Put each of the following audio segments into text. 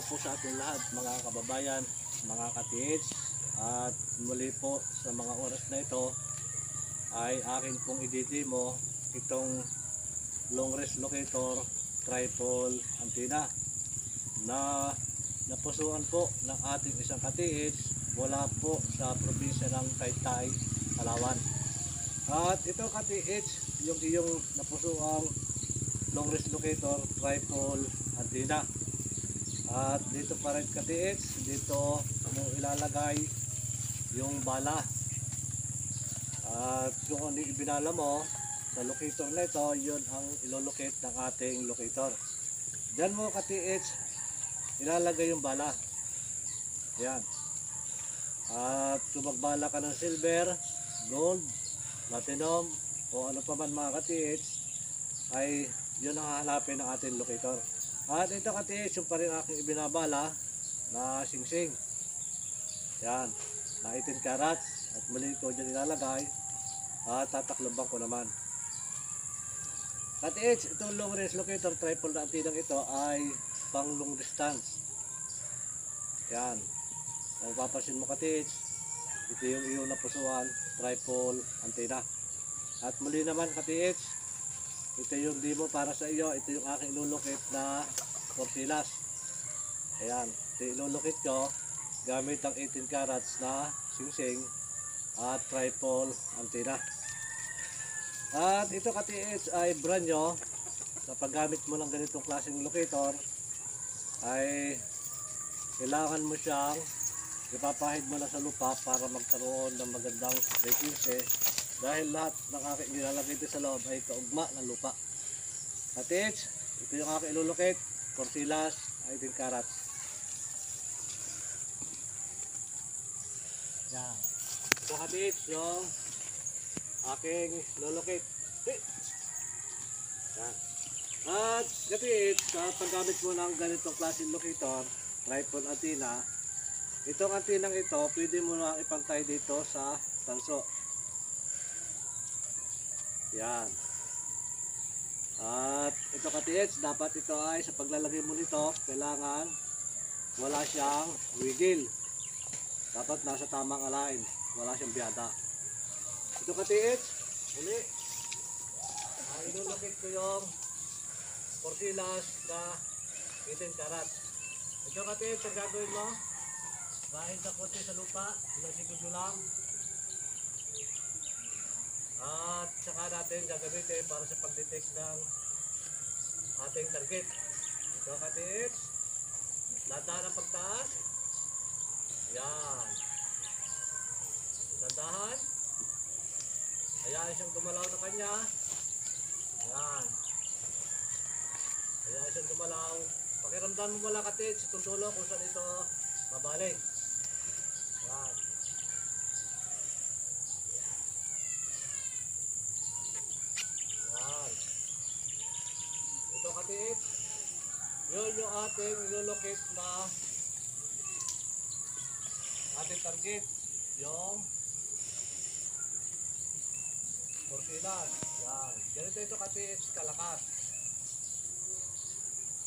po sa ating lahat mga kababayan, mga ka-TH. At muli po sa mga oras na ito ay akin pong i-demo itong long range locator tripod antenna na napusuan po ng ating isang ka-TH mula po sa probinsya ng Taytay, Palawan. At ito ka-TH, yung iyong napusuang long range locator tripod antenna. At dito pa rin ka-TH, dito mo ilalagay yung bala. At kung ano ibinala mo sa locator na ito, yun ang ilolocate ng ating locator. Diyan mo ka-TH ilalagay yung bala. Yan. At kung magbala ka ng silver, gold, platinum o ano pa man mga ka-TH, ay yun ang hahanapin ng ating locator. At ito ka-TH, yung pa rin aking ibinabala na singsing. Yan, na 18 carats. At muli ko dyan ilalagay at tatakloban ko naman. Ka-TH, itong long range locator tripod na antenna ito ay pang long distance. Yan. Kung papasin mo ka-TH, ito yung iyong napusuan tripod antenna. At muli naman ka-TH, ito yung demo para sa iyo. Ito yung aking ilulukit na porsilas. Ayan, ito ilulukit ko gamit ang 18 carats na singsing at tripod antenna. At ito ka-TH ay brand nyo. Sa paggamit mo ng ganitong klaseng locator ay kailangan mo siyang ipapahid mo na sa lupa para magkaroon ng magandang frequency, dahil lahat ng aking nilalagay dito sa loob ay kaugma ng lupa. Ka-TH, ito yung aking ilulocate, porsilas 18 carats. Yan. Ito ka-TH yung aking ilulocate. Yan. At ka-TH, sa paggamit mo ng ganitong klaseng locator, tripod antenna, itong antenna ito, pwede mo na ipantay dito sa tanso. Yan. At ito ka-TH, dapat ito ay sa paglalagay mo nito, kailangan wala siyang wiggle. Dapat nasa tamang align, wala siyang biyada. Ito ka-TH, uli. Ilulukit ko yung porsilas na 18 karat. Ito ka-TH, ang gagawin mo, bahin sa konti sa lupa, ilang segundo lang. At saka natin gagamitin para sa pag-detect ng ating target. Ito ka-TH, landahan ang pagtaas. Yan. Landahan. Hayaan siyang gumalaw na kanya. Yan. Hayaan siyang gumalaw. Pakiramdam mo wala ka-TH itong dulo kung saan ito babalik. Yan. Ito ka-TH, yun yung ating ilulocate na ating target, yung porsilas. Yan. Ganito ito ka-TH kalakas.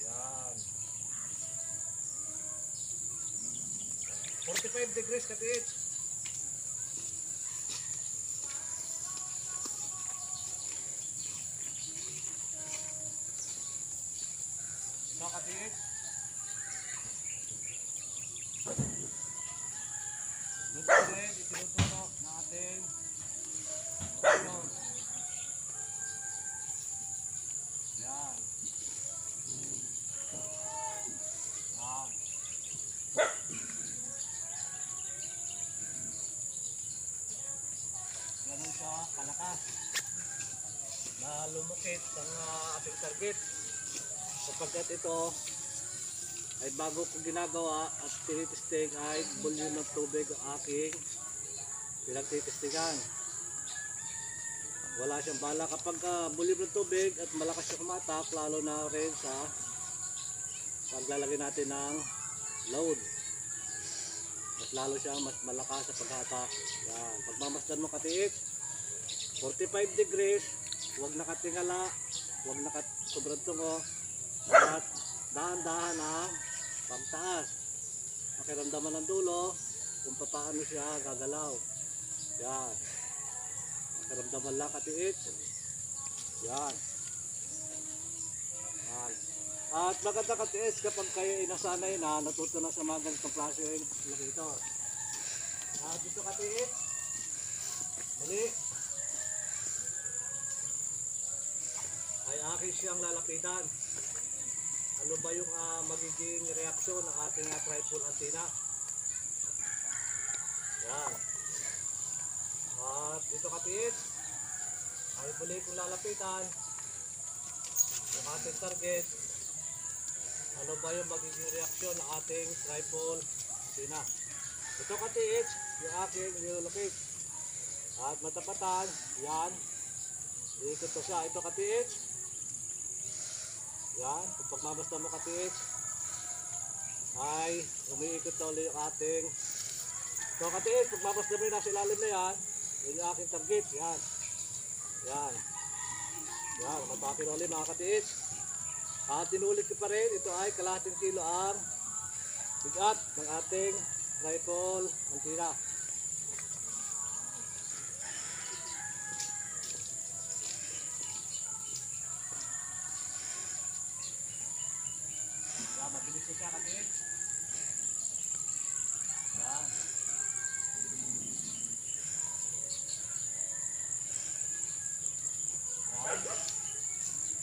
Yan. 45 degrees ka-TH. Ito ka-TH. Dito rin, itinutunog natin. Yan. Yan. Ganun siya kalakas na lumukit ng ating target, sapagkat ito ay bago ko ginagawa at tinitesting ay volume ng tubig ang aking pinagtitestingan. Wala siyang bala kapag volume ng tubig at malakas siya kumatak, lalo na rin sa paglalagay natin ng load. Mas lalo siyang mas malakas sa paghatak. Yan. Pagmamasdan mo ka-TH, 45 degrees, huwag nakatingala, huwag sobrang tungo, at dahan-dahan ang pangtaas. Pakiramdaman ng dulo kung paano siya gagalaw. Yan. Pakiramdaman lang katiits. Yan. Yan. At maganda katiits kapag kayo inasanay na, natuto na sa mga ganitong klaseng locator. At dito katiits. Muli. Ay akin siyang lalapitan. Ano ba yung magiging reaksyon ng ating tripod antenna? Yan. At ito katiits, ay muli kong lalapitan yung ating target. Ano ba yung magiging reaksyon ng ating tripod antenna? Ito katiits, yung aking nilolocate. At matapatan, yan. Iikot ko siya. Ito katiits. Yan, kung pagmamasta mo katiits, ay umiikot na ulit yung ating ito katiits, pagmamasta mo yung nasa ilalim na yan, yun yung aking target, yan. Yan. Yan, matapin ulit mga katiits. At tinulit ko pa rin, ito ay kalahating kilo ang bigat ng ating tripod antenna. Mabilis siya katiits. Yan.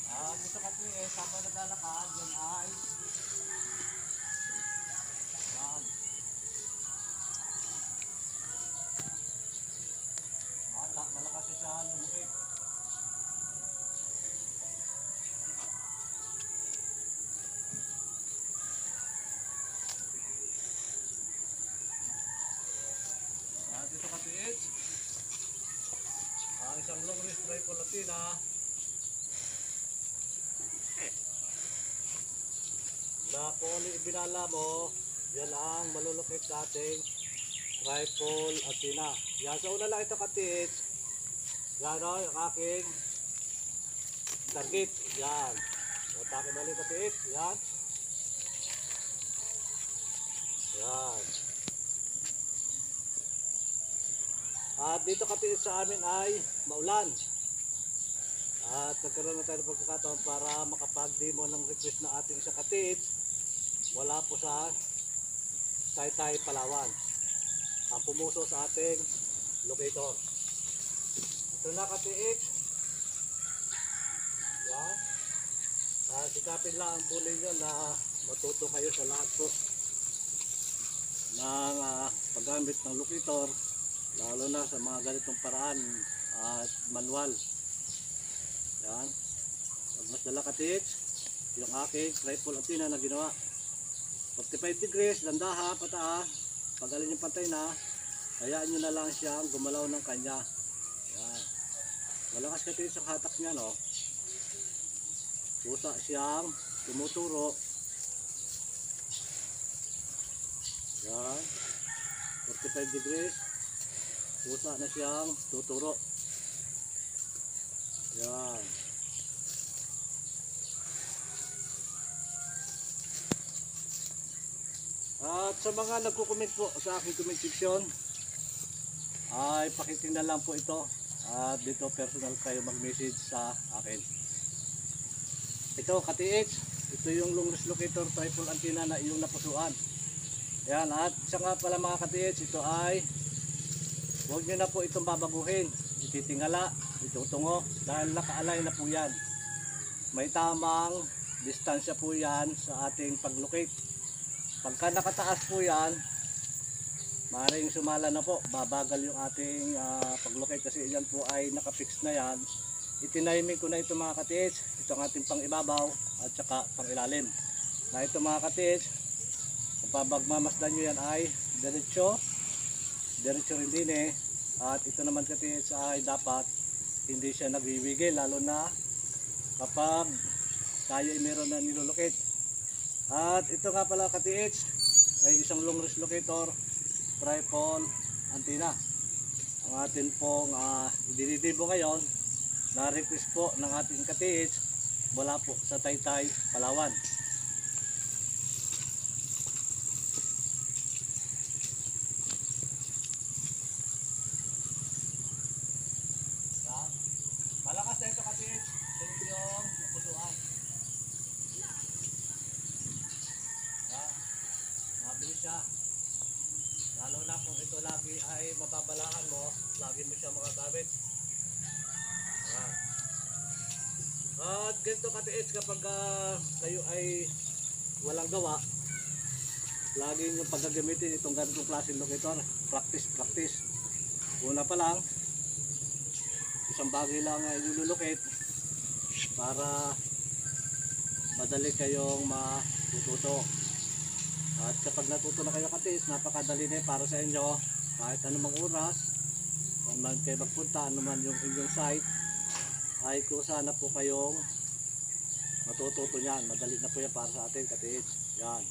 Yan. Dito katiits, habang naglalakad, yan ay yan. Malakas siya lumukit. Dito katiits, ang isang long range tripod antenna na kung ano ibinala mo, yan ang malulukit sa ating tripod antenna. Yan, sa una lang ito katiits, yan o, yung aking target. Yan, atakin na ulit katiits. Yan. Yan. At dito katiits sa amin ay maulan. At nagkaroon na tayo ng pagkakataon para makapag-demo ng request na ating isa katiits wala po sa Taytay, Palawan. Ang pumuso sa ating locator. Ito na katiits. Yan. Sikapin lang ang pulin nyo na matuto kayo sa lahat po ng paggamit ng locator. Lalo na sa mga ganitong paraan at manual. Yan. Pag mas dala katiits, yung aking tripod antenna na ginawa. 45 degrees, landaha, pataas. Pag alin yung pantay na, hayaan nyo na lang siyang gumalaw ng kanya. Yan. Malakas katiits ang hatak niya, no? Pusa siyang tumuturo. Yan. 45 degrees. Pusa na siyang tuturo. Yan. At sa mga nagko-comment po sa aking comment section, ay pakitingnan lang po ito. At dito personal kayo mag-message sa akin. Ito katiits, ito yung long range locator tripod antenna na iyong napusuan. Yan, at isa nga pala mga katiits, ito ay huwag nyo na po itong babaguhin. Ititingala, itutungo, dahil nakaalay na po yan. May tamang distansya po yan sa ating paglocate. Pagka nakataas po yan, maaaring sumala na po, babagal yung ating paglocate kasi yan po ay nakafix na yan. Itiniming ko na ito mga katiits, ito ang ating pang ibabaw at saka pang ilalim. Na ito mga katiits, kapag magmamasdan nyo yan ay diretso rin din eh. At ito naman katiits ay dapat hindi siya nagwiwigil, lalo na kapag tayo ay meron na nilolocate. At ito nga pala katiits ay isang long range locator tripod antenna. Ang atin pong idinidibo ngayon na request po ng ating katiits mula po sa Taytay, Palawan. siya. Lalo na kung ito lagi ay mababalahan mo, lagi mo siya magagamit. Ayan. At ganito katiis kapag kayo ay walang gawa, lagi nyo paggagamitin itong ganitong klaseng locator. Practice. Una pa lang, isang bagay lang ay ilulukit para madali kayong matututo. At kapag natuto na kayo katiis, napakadali na para sa inyo. Kahit anumang oras, kung man kayo magpunta, anuman yung inyong site, ay kusa na po kayong matututo niyan. Madali na po yan para sa atin katiis. Yan.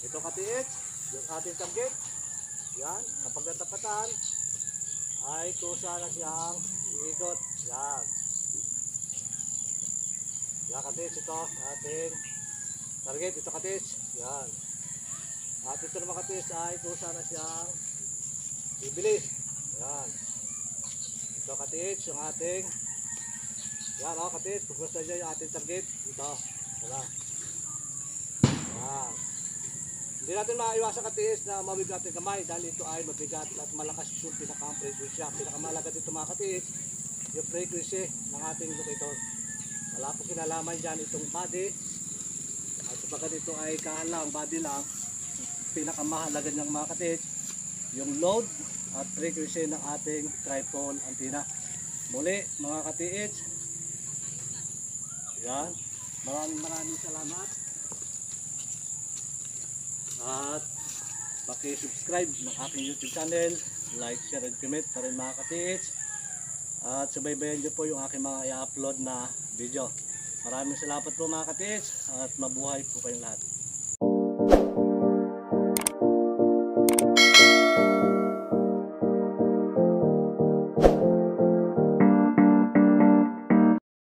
Ito katiis, yung ating target. Yan, kapag natapatan, ay kusa na siyang iikot. Yan. Yan katiis, ito ating target. Ito katiis. Yan. At ito naman katiis ay kusa na siyang ibilis. Yan. Ito katiis, yung ating yan o katiis, pag gusto nyo yung ating target. Ito. Wala. Yan. Hindi natin maiwasan katiis na mabigat ang kamay dahil ito ay mabigat at malakas yung pinaka-frequency. Pinakamalaga dito mga katiis, yung frequency ng ating locator. Wala po kinalaman dyan itong body. At kapag ito ay kahalang body lang, pinakamahalaga niyang mga katiis, yung load at frequency ng ating tripod antenna. Muli mga katiis, yan, maraming salamat. At paki-subscribe ng aking YouTube channel, like, share, and comment pa rin mga katiis. At subaybayan nyo po yung aking mga i-upload na video. Maraming salamat po mga katiis at mabuhay po kayong lahat.